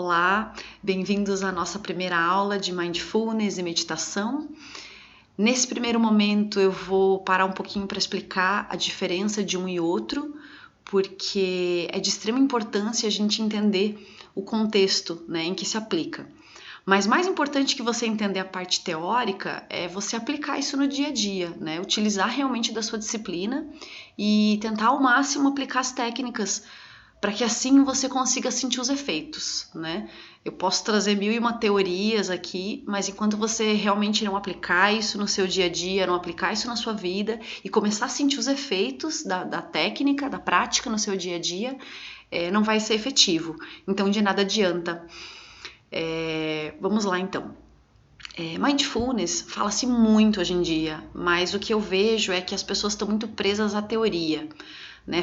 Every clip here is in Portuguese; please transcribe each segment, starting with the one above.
Olá, bem-vindos à nossa primeira aula de Mindfulness e meditação. Nesse primeiro momento eu vou parar um pouquinho para explicar a diferença de um e outro, porque é de extrema importância a gente entender o contexto, em que se aplica. Mas mais importante que você entender a parte teórica é você aplicar isso no dia a dia, utilizar realmente da sua disciplina e tentar ao máximo aplicar as técnicas para que assim você consiga sentir os efeitos, Eu posso trazer 1001 teorias aqui, mas enquanto você realmente não aplicar isso no seu dia a dia, não aplicar isso na sua vida e começar a sentir os efeitos da técnica, da prática no seu dia a dia, não vai ser efetivo. Então, de nada adianta. Vamos lá, então. Mindfulness fala-se muito hoje em dia, mas o que eu vejo é que as pessoas estão muito presas à teoria.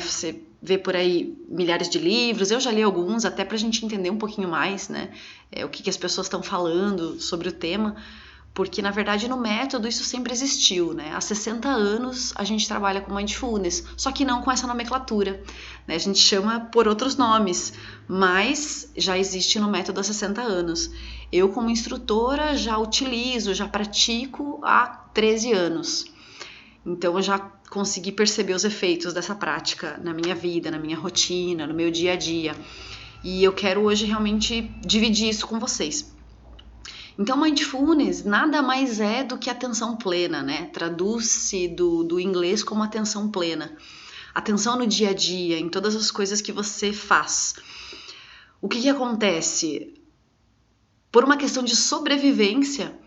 Você vê por aí milhares de livros, eu já li alguns até para a gente entender um pouquinho mais, o que as pessoas estão falando sobre o tema, porque na verdade no método isso sempre existiu, Há 60 anos a gente trabalha com Mindfulness, só que não com essa nomenclatura, A gente chama por outros nomes, mas já existe no método há 60 anos. Eu como instrutora já utilizo, já pratico há 13 anos. Então eu já consegui perceber os efeitos dessa prática na minha vida, na minha rotina, no meu dia a dia. E eu quero hoje realmente dividir isso com vocês. Então, Mindfulness nada mais é do que atenção plena, Traduz-se do inglês como atenção plena. Atenção no dia a dia, em todas as coisas que você faz. O que acontece? Por uma questão de sobrevivência,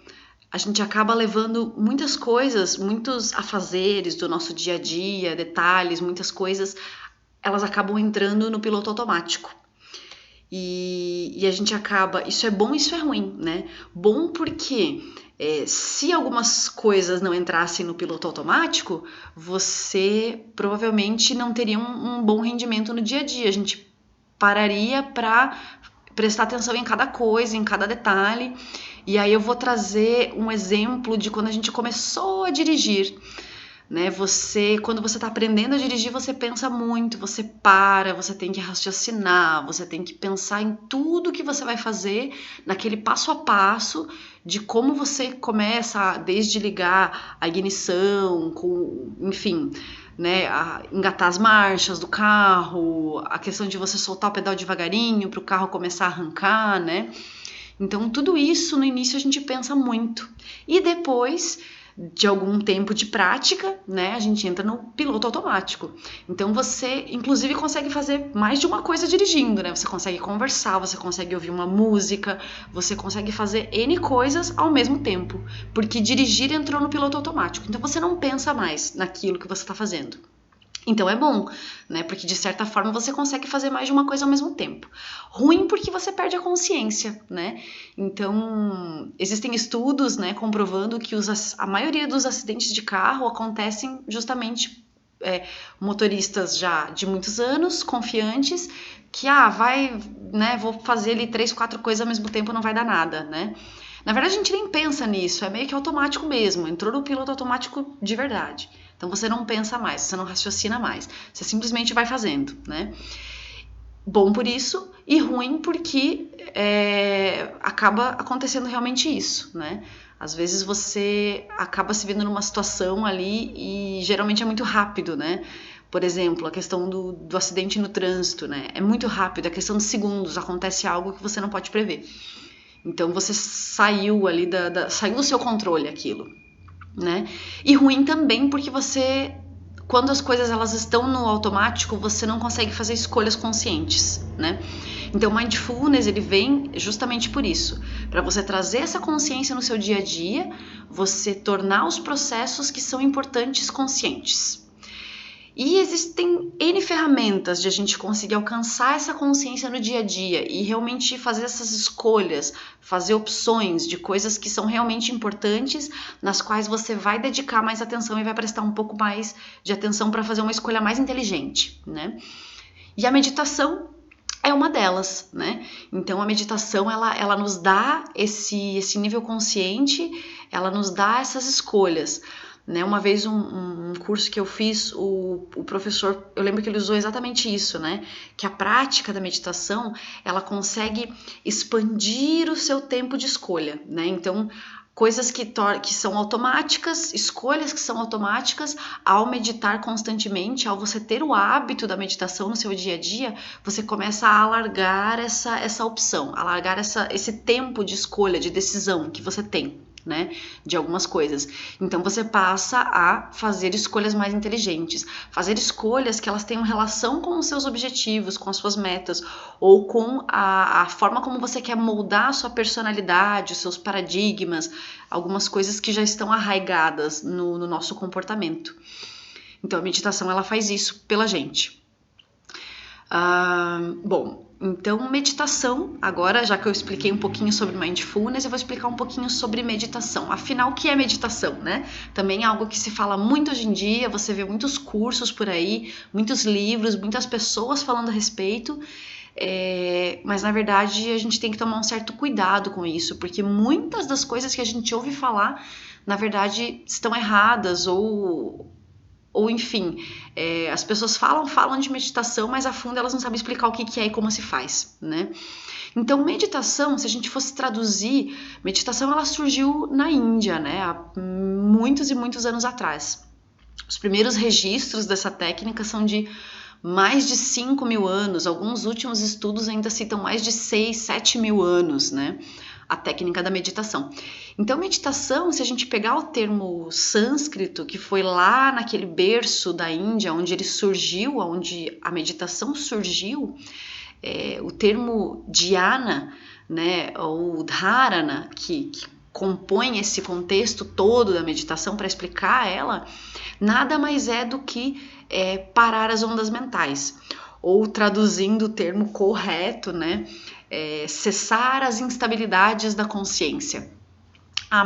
a gente acaba levando muitas coisas, muitos afazeres do nosso dia a dia, detalhes, muitas coisas, elas acabam entrando no piloto automático. E a gente acaba, isso é bom, isso é ruim, Bom porque se algumas coisas não entrassem no piloto automático, você provavelmente não teria um bom rendimento no dia a dia. A gente pararia para prestar atenção em cada coisa, em cada detalhe. E aí eu vou trazer um exemplo de quando a gente começou a dirigir, quando você está aprendendo a dirigir, você pensa muito, você para, você tem que raciocinar, você tem que pensar em tudo que você vai fazer, naquele passo a passo de como você começa, desde ligar a ignição, enfim, a engatar as marchas do carro, a questão de você soltar o pedal devagarinho para o carro começar a arrancar, Então, tudo isso no início a gente pensa muito. E depois de algum tempo de prática, a gente entra no piloto automático. Então, você, inclusive, consegue fazer mais de uma coisa dirigindo, Você consegue conversar, você consegue ouvir uma música, você consegue fazer N coisas ao mesmo tempo. Porque dirigir entrou no piloto automático. Então, você não pensa mais naquilo que você está fazendo. Então é bom, Porque de certa forma você consegue fazer mais de uma coisa ao mesmo tempo. Ruim porque você perde a consciência, Então existem estudos, comprovando que a maioria dos acidentes de carro acontecem justamente motoristas já de muitos anos, confiantes, que vou fazer ali 3, 4 coisas ao mesmo tempo, não vai dar nada, Na verdade a gente nem pensa nisso, é meio que automático mesmo, entrou no piloto automático de verdade. Então você não pensa mais, você não raciocina mais, você simplesmente vai fazendo, Bom por isso e ruim porque acaba acontecendo realmente isso, Às vezes você acaba se vendo numa situação ali e geralmente é muito rápido, Por exemplo, a questão do acidente no trânsito, É muito rápido, é questão de segundos, acontece algo que você não pode prever. Então você saiu ali, saiu do seu controle aquilo. E ruim também porque você, quando as coisas elas estão no automático, você não consegue fazer escolhas conscientes, Então Mindfulness ele vem justamente por isso, para você trazer essa consciência no seu dia a dia, você tornar os processos que são importantes conscientes. E existem N ferramentas de a gente conseguir alcançar essa consciência no dia a dia e realmente fazer essas escolhas, fazer opções de coisas que são realmente importantes, nas quais você vai dedicar mais atenção e vai prestar um pouco mais de atenção para fazer uma escolha mais inteligente, E a meditação é uma delas, Então a meditação ela nos dá esse nível consciente, ela nos dá essas escolhas. né? Uma vez um curso que eu fiz, o professor, eu lembro que ele usou exatamente isso, né? Que a prática da meditação, ela consegue expandir o seu tempo de escolha, né? Então, coisas que são automáticas, escolhas que são automáticas, ao meditar constantemente, ao você ter o hábito da meditação no seu dia a dia, você começa a alargar essa opção, alargar esse tempo de escolha, de decisão que você tem, né, de algumas coisas. Então você passa a fazer escolhas mais inteligentes, fazer escolhas que elas tenham relação com os seus objetivos, com as suas metas, ou com a forma como você quer moldar a sua personalidade, os seus paradigmas, algumas coisas que já estão arraigadas no nosso comportamento. Então a meditação, ela faz isso pela gente. Bom, então meditação, agora já que eu expliquei um pouquinho sobre Mindfulness, eu vou explicar um pouquinho sobre meditação. Afinal, o que é meditação, né? Também é algo que se fala muito hoje em dia, você vê muitos cursos por aí, muitos livros, muitas pessoas falando a respeito, mas na verdade a gente tem que tomar um certo cuidado com isso, porque muitas das coisas que a gente ouve falar, na verdade, estão erradas ou enfim, as pessoas falam de meditação, mas a fundo elas não sabem explicar o que é e como se faz, né? Então, meditação, se a gente fosse traduzir, meditação ela surgiu na Índia, né? Há muitos e muitos anos atrás. Os primeiros registros dessa técnica são de mais de 5.000 anos, alguns últimos estudos ainda citam mais de 6, 7 mil anos, né? A técnica da meditação. Então, meditação, se a gente pegar o termo sânscrito, que foi lá naquele berço da Índia, onde ele surgiu, onde a meditação surgiu, o termo dhyana, né, ou dharana, que compõe esse contexto todo da meditação para explicar ela, nada mais é do que parar as ondas mentais, ou traduzindo o termo correto, né, cessar as instabilidades da consciência.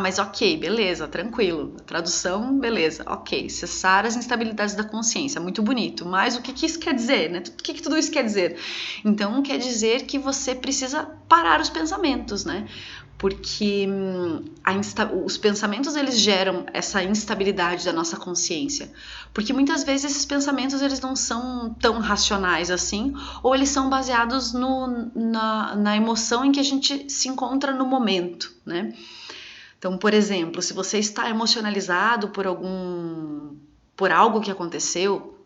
Mas ok, beleza, tranquilo. Tradução, beleza, ok. Cessar as instabilidades da consciência, muito bonito. Mas o que isso quer dizer, né? O que tudo isso quer dizer? Então, quer dizer que você precisa parar os pensamentos, né? Porque os pensamentos, eles geram essa instabilidade da nossa consciência. Porque muitas vezes esses pensamentos, eles não são tão racionais assim, ou eles são baseados na emoção em que a gente se encontra no momento, né? Então, por exemplo, se você está emocionalizado por algo que aconteceu,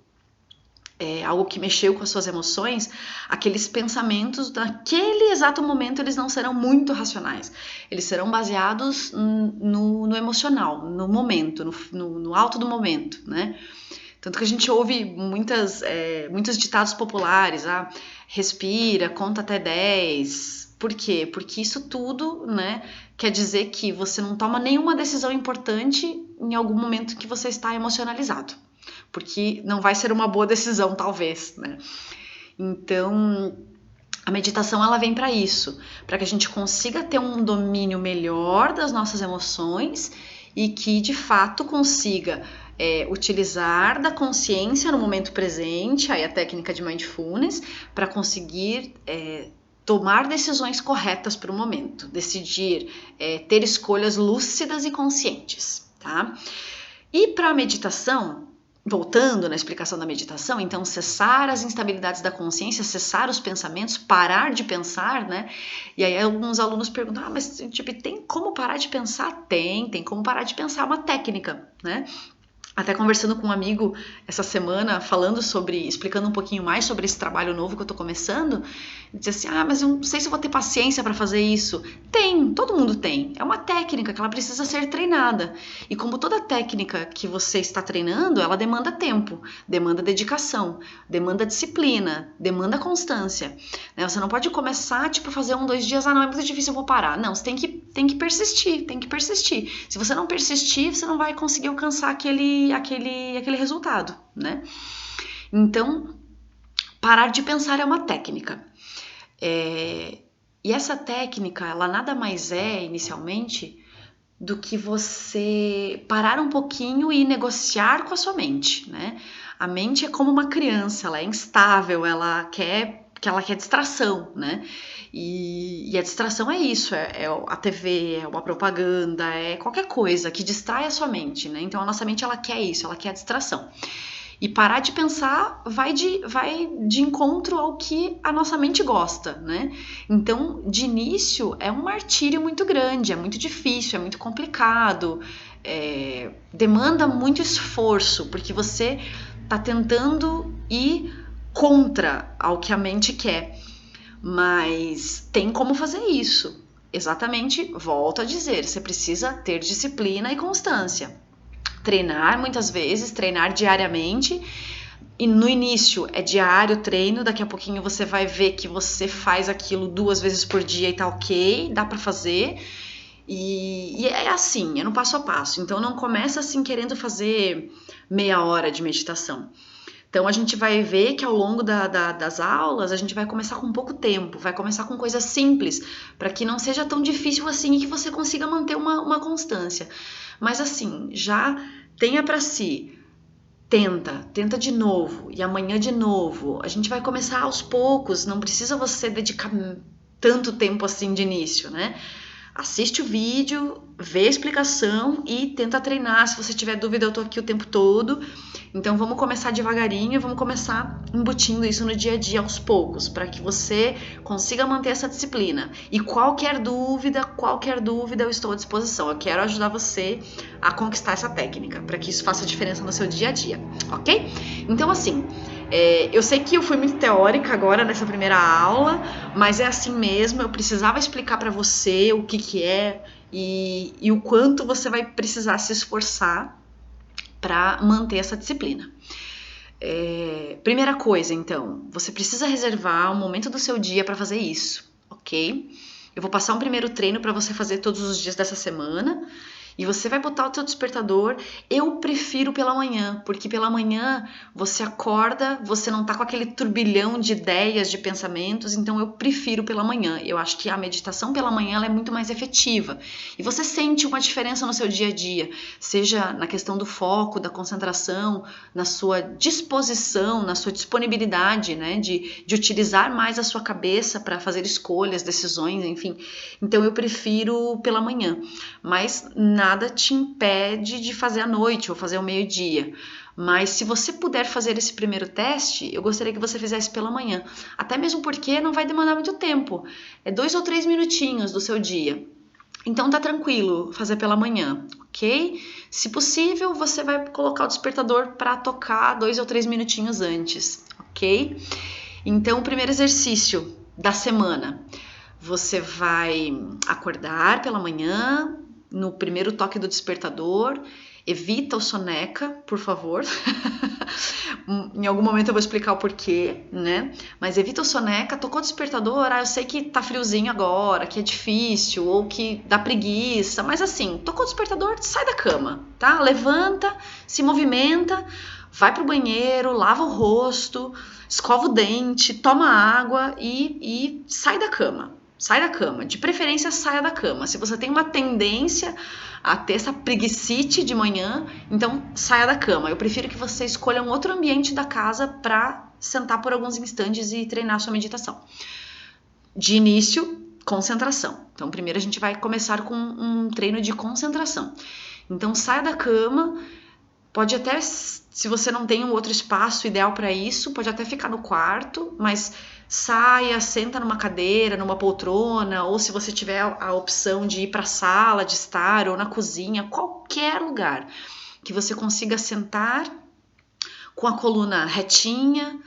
algo que mexeu com as suas emoções, aqueles pensamentos naquele exato momento eles não serão muito racionais. Eles serão baseados no emocional, no momento, no alto do momento, né? Tanto que a gente ouve muitos ditados populares, respira, conta até 10. Por quê? Porque isso tudo, né, quer dizer que você não toma nenhuma decisão importante em algum momento que você está emocionalizado. Porque não vai ser uma boa decisão, talvez, né? Então, a meditação, ela vem para isso, para que a gente consiga ter um domínio melhor das nossas emoções e que, de fato, consiga utilizar da consciência no momento presente, aí a técnica de Mindfulness, para conseguir tomar decisões corretas para o momento, decidir, ter escolhas lúcidas e conscientes, tá? E para a meditação, voltando na explicação da meditação, então cessar as instabilidades da consciência, cessar os pensamentos, parar de pensar, né? E aí alguns alunos perguntam, mas tipo, tem como parar de pensar? Tem como parar de pensar, é uma técnica, né? Até conversando com um amigo essa semana, explicando um pouquinho mais sobre esse trabalho novo que eu tô começando, ele disse assim, mas eu não sei se eu vou ter paciência para fazer isso. Tem, todo mundo tem. É uma técnica que ela precisa ser treinada. E como toda técnica que você está treinando, ela demanda tempo, demanda dedicação, demanda disciplina, demanda constância. Né? Você não pode começar, fazer 1, 2 dias, não, é muito difícil, eu vou parar. Não, você tem que persistir, Se você não persistir, você não vai conseguir alcançar aquele resultado, né? Então, parar de pensar é uma técnica. E essa técnica, ela nada mais é, inicialmente, do que você parar um pouquinho e negociar com a sua mente, né? A mente é como uma criança, ela é instável, ela quer porque ela quer distração, né? E a distração é isso, é a TV, é uma propaganda, é qualquer coisa que distrai a sua mente, né? Então a nossa mente ela quer isso, ela quer a distração. E parar de pensar vai de encontro ao que a nossa mente gosta, né? Então, de início, é um martírio muito grande, é muito difícil, é muito complicado, demanda muito esforço, porque você está tentando ir contra ao que a mente quer. Mas tem como fazer isso. Exatamente, volto a dizer, você precisa ter disciplina e constância. Treinar muitas vezes, treinar diariamente. E no início é diário treino, daqui a pouquinho você vai ver que você faz aquilo 2 vezes por dia e tá ok, dá pra fazer. E é assim, é no passo a passo. Então não começa assim querendo fazer meia hora de meditação. Então a gente vai ver que ao longo das aulas a gente vai começar com pouco tempo, vai começar com coisas simples, para que não seja tão difícil assim e que você consiga manter uma constância. Mas assim, já tenha para si, tenta de novo e amanhã de novo. A gente vai começar aos poucos, não precisa você dedicar tanto tempo assim de início, né? Assiste o vídeo, vê a explicação e tenta treinar. Se você tiver dúvida, eu tô aqui o tempo todo. Então vamos começar devagarinho, vamos começar embutindo isso no dia a dia aos poucos, para que você consiga manter essa disciplina. E qualquer dúvida, eu estou à disposição. Eu quero ajudar você a conquistar essa técnica, para que isso faça diferença no seu dia a dia, ok? Então assim, eu sei que eu fui muito teórica agora nessa primeira aula, mas é assim mesmo, eu precisava explicar para você o que é e o quanto você vai precisar se esforçar para manter essa disciplina. Primeira coisa, então, você precisa reservar um momento do seu dia para fazer isso, ok? Eu vou passar um primeiro treino para você fazer todos os dias dessa semana. E você vai botar o seu despertador. Eu prefiro pela manhã, porque pela manhã você acorda, você não tá com aquele turbilhão de ideias, de pensamentos, então eu prefiro pela manhã. Eu acho que a meditação pela manhã ela é muito mais efetiva. E você sente uma diferença no seu dia a dia, seja na questão do foco, da concentração, na sua disposição, na sua disponibilidade, né, de utilizar mais a sua cabeça para fazer escolhas, decisões, enfim. Então eu prefiro pela manhã, mas nada te impede de fazer à noite ou fazer ao meio-dia. Mas se você puder fazer esse primeiro teste, eu gostaria que você fizesse pela manhã. Até mesmo porque não vai demandar muito tempo. É 2 ou 3 minutinhos do seu dia. Então tá tranquilo fazer pela manhã, ok? Se possível, você vai colocar o despertador para tocar 2 ou 3 minutinhos antes, ok? Então, o primeiro exercício da semana. Você vai acordar pela manhã, no primeiro toque do despertador, evita o soneca, por favor. Em algum momento eu vou explicar o porquê, né? Mas evita o soneca, tocou o despertador, eu sei que tá friozinho agora, que é difícil, ou que dá preguiça, mas assim, tocou o despertador, sai da cama, tá? Levanta, se movimenta, vai pro banheiro, lava o rosto, escova o dente, toma água e sai da cama. Sai da cama, de preferência saia da cama. Se você tem uma tendência a ter essa preguicite de manhã, então saia da cama. Eu prefiro que você escolha um outro ambiente da casa para sentar por alguns instantes e treinar sua meditação. De início, concentração. Então primeiro a gente vai começar com um treino de concentração. Então saia da cama, pode até, se você não tem um outro espaço ideal para isso, pode até ficar no quarto, mas saia, senta numa cadeira, numa poltrona, ou se você tiver a opção de ir para a sala de estar ou na cozinha, qualquer lugar que você consiga sentar com a coluna retinha,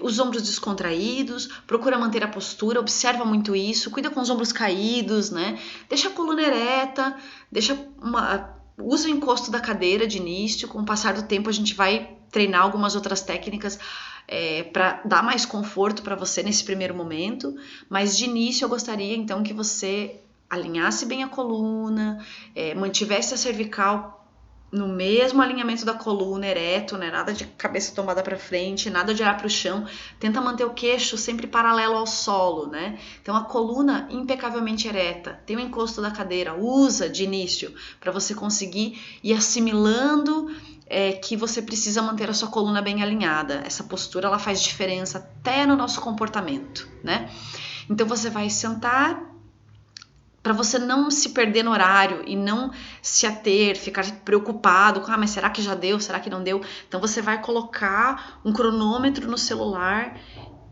os ombros descontraídos, procura manter a postura, observa muito isso, cuida com os ombros caídos, né? Deixa a coluna ereta, usa o encosto da cadeira de início. Com o passar do tempo a gente vai treinar algumas outras técnicas para dar mais conforto para você nesse primeiro momento, mas de início eu gostaria então que você alinhasse bem a coluna, mantivesse a cervical no mesmo alinhamento da coluna, ereto, né? Nada de cabeça tomada para frente, nada de olhar para o chão. Tenta manter o queixo sempre paralelo ao solo, né? Então a coluna impecavelmente ereta. Tem o encosto da cadeira, usa de início para você conseguir ir assimilando é que você precisa manter a sua coluna bem alinhada. Essa postura ela faz diferença até no nosso comportamento, né? Então você vai sentar para você não se perder no horário e não se ater, ficar preocupado com, mas será que já deu, será que não deu? Então você vai colocar um cronômetro no celular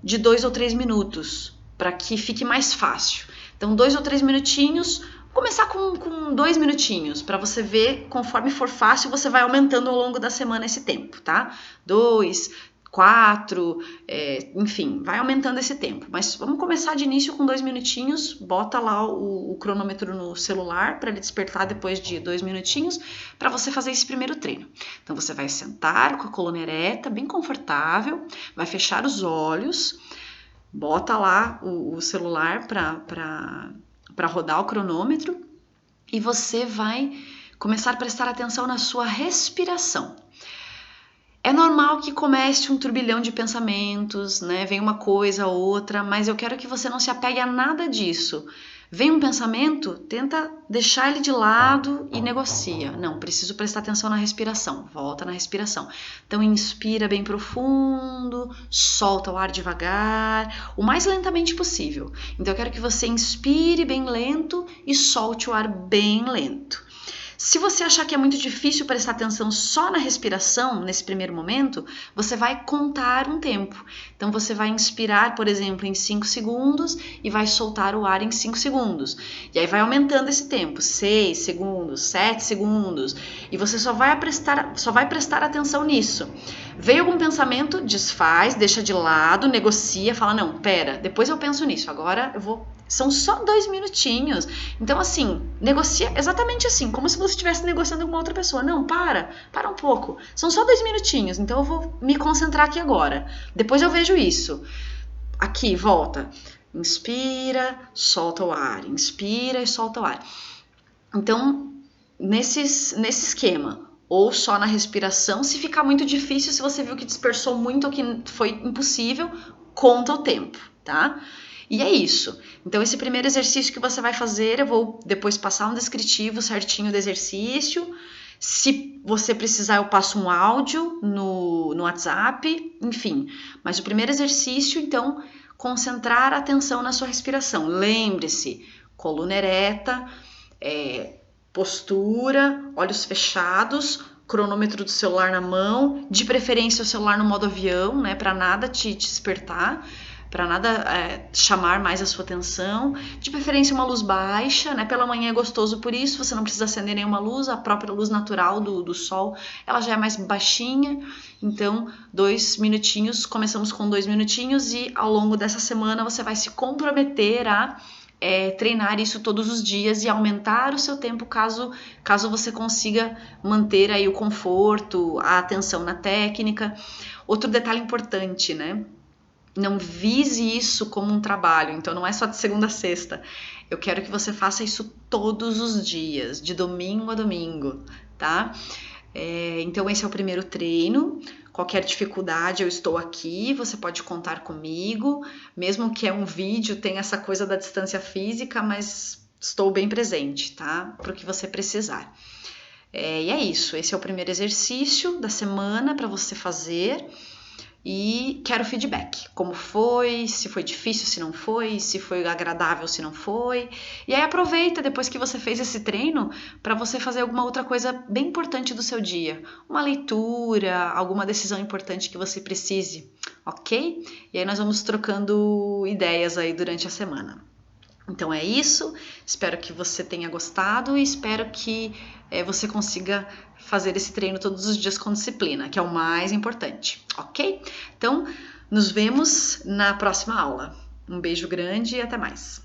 de 2 ou 3 minutos, para que fique mais fácil. Então 2 ou 3 minutinhos, começar com 2 minutinhos, para você ver, conforme for fácil, você vai aumentando ao longo da semana esse tempo, tá? 2, 4, enfim, vai aumentando esse tempo. Mas vamos começar de início com 2 minutinhos, bota lá o cronômetro no celular para ele despertar depois de 2 minutinhos, para você fazer esse primeiro treino. Então você vai sentar com a coluna ereta, bem confortável, vai fechar os olhos, bota lá o celular para rodar o cronômetro e você vai começar a prestar atenção na sua respiração. É normal que comece um turbilhão de pensamentos, né? Vem uma coisa, outra, mas eu quero que você não se apegue a nada disso. Vem um pensamento, tenta deixar ele de lado e negocia. Não, preciso prestar atenção na respiração. Volta na respiração. Então, inspira bem profundo, solta o ar devagar, o mais lentamente possível. Então, eu quero que você inspire bem lento e solte o ar bem lento. Se você achar que é muito difícil prestar atenção só na respiração, nesse primeiro momento, você vai contar um tempo. Então, você vai inspirar, por exemplo, em 5 segundos e vai soltar o ar em 5 segundos. E aí vai aumentando esse tempo, 6 segundos, 7 segundos. E você só vai prestar atenção nisso. Veio algum pensamento, desfaz, deixa de lado, negocia, fala, não, pera, depois eu penso nisso, agora eu vou... São só 2 minutinhos. Então, assim, negocia exatamente assim, como se você estivesse negociando com uma outra pessoa. Não, para um pouco. São só 2 minutinhos, então eu vou me concentrar aqui agora. Depois eu vejo isso. Aqui, volta. Inspira, solta o ar. Inspira e solta o ar. Então, nesse esquema, ou só na respiração, se ficar muito difícil, se você viu que dispersou muito ou que foi impossível, conta o tempo, tá? E é isso. Então, esse primeiro exercício que você vai fazer, eu vou depois passar um descritivo certinho do exercício. Se você precisar, eu passo um áudio no WhatsApp, enfim. Mas o primeiro exercício, então, concentrar a atenção na sua respiração. Lembre-se, coluna ereta, postura, olhos fechados, cronômetro do celular na mão, de preferência o celular no modo avião, né, para nada te despertar, para nada chamar mais a sua atenção, de preferência uma luz baixa, né? Pela manhã é gostoso por isso, você não precisa acender nenhuma luz, a própria luz natural do sol, ela já é mais baixinha, então 2 minutinhos, começamos com 2 minutinhos e ao longo dessa semana você vai se comprometer a treinar isso todos os dias e aumentar o seu tempo caso você consiga manter aí o conforto, a atenção na técnica. Outro detalhe importante, né? Não vise isso como um trabalho, então não é só de segunda a sexta. Eu quero que você faça isso todos os dias, de domingo a domingo, tá? Então esse é o primeiro treino. Qualquer dificuldade eu estou aqui, você pode contar comigo, mesmo que é um vídeo, tem essa coisa da distância física, mas estou bem presente, tá? Para o que você precisar. E é isso, esse é o primeiro exercício da semana para você fazer. E quero feedback, como foi, se foi difícil, se não foi, se foi agradável, se não foi. E aí aproveita depois que você fez esse treino para você fazer alguma outra coisa bem importante do seu dia. Uma leitura, alguma decisão importante que você precise, ok? E aí nós vamos trocando ideias aí durante a semana. Então é isso, espero que você tenha gostado e espero que você consiga fazer esse treino todos os dias com disciplina, que é o mais importante, ok? Então, nos vemos na próxima aula. Um beijo grande e até mais!